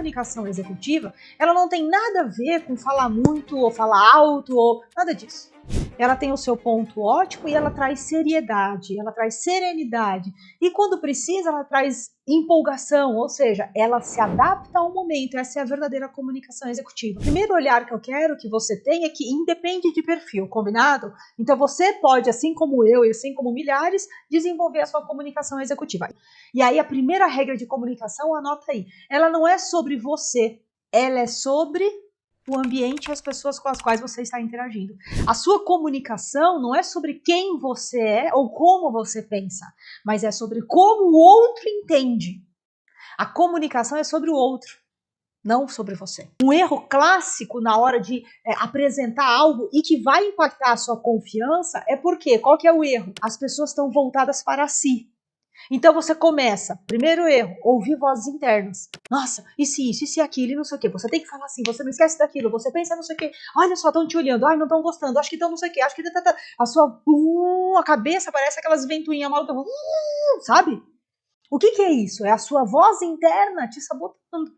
comunicação executiva, ela não tem nada a ver com falar muito ou falar alto ou nada disso. Ela tem o seu ponto ótimo e ela traz seriedade, ela traz serenidade. E quando precisa, ela traz empolgação, ou seja, ela se adapta ao momento. Essa é a verdadeira comunicação executiva. O primeiro olhar que eu quero que você tenha é que independe de perfil, combinado? Então você pode, assim como eu e assim como milhares, desenvolver a sua comunicação executiva. E aí a primeira regra de comunicação, anota aí, ela não é sobre você, ela é sobre o ambiente e as pessoas com as quais você está interagindo. A sua comunicação não é sobre quem você é ou como você pensa, mas é sobre como o outro entende. A comunicação é sobre o outro, não sobre você. Um erro clássico na hora de apresentar algo e que vai impactar a sua confiança é porque, qual que é o erro? As pessoas estão voltadas para si. Então você começa, primeiro erro, ouvir vozes internas. Nossa, e se isso, e se aquilo, e não sei o quê. Você tem que falar assim, você não esquece daquilo, você pensa não sei o quê. Olha só, estão te olhando, ai, não estão gostando, acho que estão não sei o quê, acho que... A sua... a cabeça parece aquelas ventoinhas malucas, sabe? O que é isso? É a sua voz interna te sabotando.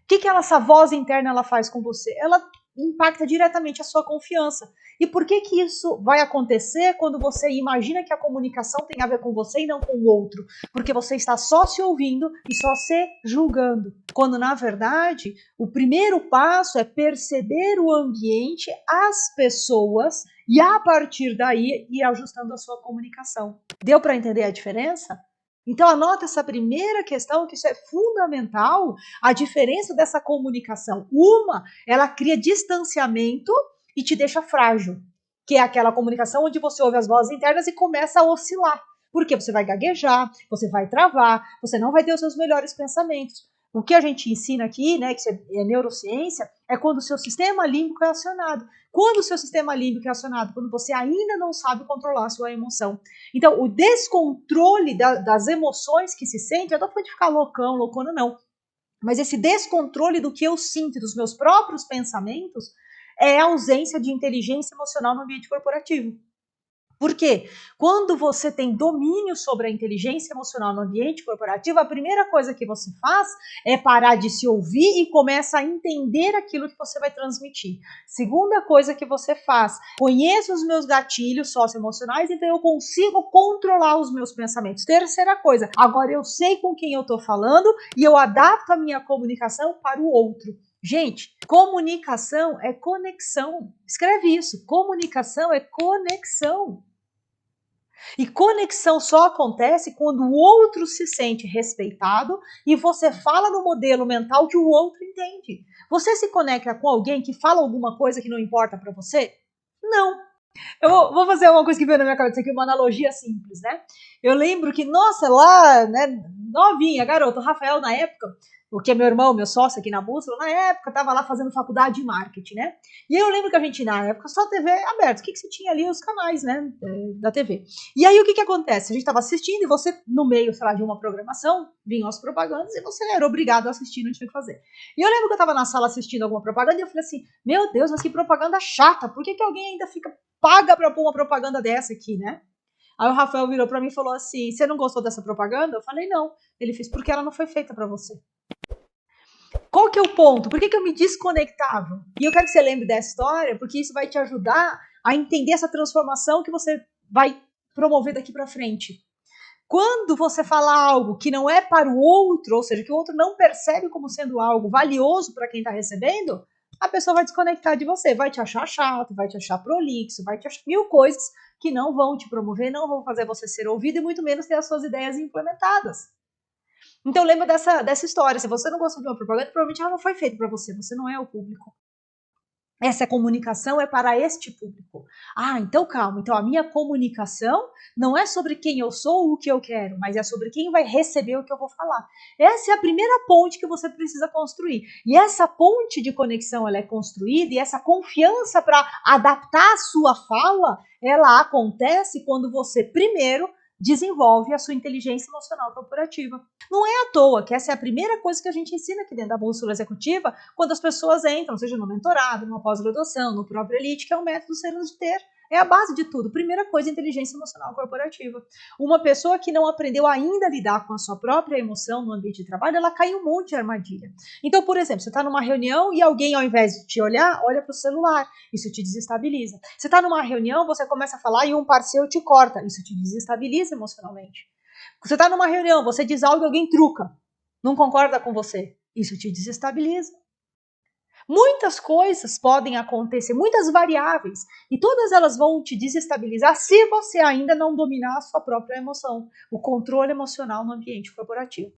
O que essa voz interna ela faz com você? Ela impacta diretamente a sua confiança. E por que isso vai acontecer quando você imagina que a comunicação tem a ver com você e não com o outro? Porque você está só se ouvindo e só se julgando. Quando, na verdade, o primeiro passo é perceber o ambiente, as pessoas, e a partir daí ir ajustando a sua comunicação. Deu para entender a diferença? Então anota essa primeira questão, que isso é fundamental, a diferença dessa comunicação. Uma, ela cria distanciamento e te deixa frágil, que é aquela comunicação onde você ouve as vozes internas e começa a oscilar. Porque você vai gaguejar, você vai travar, você não vai ter os seus melhores pensamentos. O que a gente ensina aqui, né, que é neurociência, é quando o seu sistema límbico é acionado. Quando o seu sistema límbico é acionado? Quando você ainda não sabe controlar a sua emoção. Então, o descontrole das emoções que se sente, eu não tô falando de ficar loucão, loucona, não. Mas esse descontrole do que eu sinto, dos meus próprios pensamentos, é a ausência de inteligência emocional no ambiente corporativo. Por quê? Quando você tem domínio sobre a inteligência emocional no ambiente corporativo, a primeira coisa que você faz é parar de se ouvir e começa a entender aquilo que você vai transmitir. Segunda coisa que você faz, conheço os meus gatilhos socioemocionais, então eu consigo controlar os meus pensamentos. Terceira coisa, agora eu sei com quem eu estou falando e eu adapto a minha comunicação para o outro. Gente, comunicação é conexão. Escreve isso. Comunicação é conexão. E conexão só acontece quando o outro se sente respeitado e você fala no modelo mental que o outro entende. Você se conecta com alguém que fala alguma coisa que não importa para você? Não. Eu vou fazer uma coisa que veio na minha cabeça aqui, uma analogia simples, né? Eu lembro que, nossa, lá, né, novinha, garota, o Rafael na época, porque meu irmão, meu sócio aqui na Bússola, na época tava lá fazendo faculdade de marketing, né? E eu lembro que a gente, na época, só TV aberta. O que você tinha ali? Os canais, né, da TV. E aí, o que acontece? A gente tava assistindo e você, no meio, sei lá, de uma programação, vinham as propagandas e você era obrigado a assistir, não tinha o que fazer. E eu lembro que eu tava na sala assistindo alguma propaganda e eu falei assim, meu Deus, mas que propaganda chata. Por que alguém ainda fica paga pra pôr uma propaganda dessa aqui, né? Aí o Rafael virou pra mim e falou assim, você não gostou dessa propaganda? Eu falei, não. Ele fez, porque ela não foi feita pra você. Qual que é o ponto? Por que eu me desconectava? E eu quero que você lembre dessa história, porque isso vai te ajudar a entender essa transformação que você vai promover daqui pra frente. Quando você fala algo que não é para o outro, ou seja, que o outro não percebe como sendo algo valioso para quem está recebendo, a pessoa vai desconectar de você, vai te achar chato, vai te achar prolixo, vai te achar mil coisas que não vão te promover, não vão fazer você ser ouvido e muito menos ter as suas ideias implementadas. Então lembra dessa história, se você não gostou de uma propaganda, provavelmente ela não foi feita para você, você não é o público. Essa comunicação é para este público. Ah, então calma. Então a minha comunicação não é sobre quem eu sou ou o que eu quero, mas é sobre quem vai receber o que eu vou falar. Essa é a primeira ponte que você precisa construir. E essa ponte de conexão ela é construída e essa confiança para adaptar a sua fala, ela acontece quando você primeiro desenvolve a sua inteligência emocional corporativa. Não é à toa que essa é a primeira coisa que a gente ensina aqui dentro da Bússola Executiva quando as pessoas entram, seja no mentorado, numa pós-graduação, no próprio Elite, que é o método Ser Antes de Ter. É a base de tudo. Primeira coisa, inteligência emocional corporativa. Uma pessoa que não aprendeu ainda a lidar com a sua própria emoção no ambiente de trabalho, ela cai em um monte de armadilha. Então, por exemplo, você está numa reunião e alguém, ao invés de te olhar, olha para o celular. Isso te desestabiliza. Você está numa reunião, você começa a falar e um parceiro te corta. Isso te desestabiliza emocionalmente. Você está numa reunião, você diz algo e alguém truca. Não concorda com você. Isso te desestabiliza. Muitas coisas podem acontecer, muitas variáveis, e todas elas vão te desestabilizar se você ainda não dominar a sua própria emoção, o controle emocional no ambiente corporativo.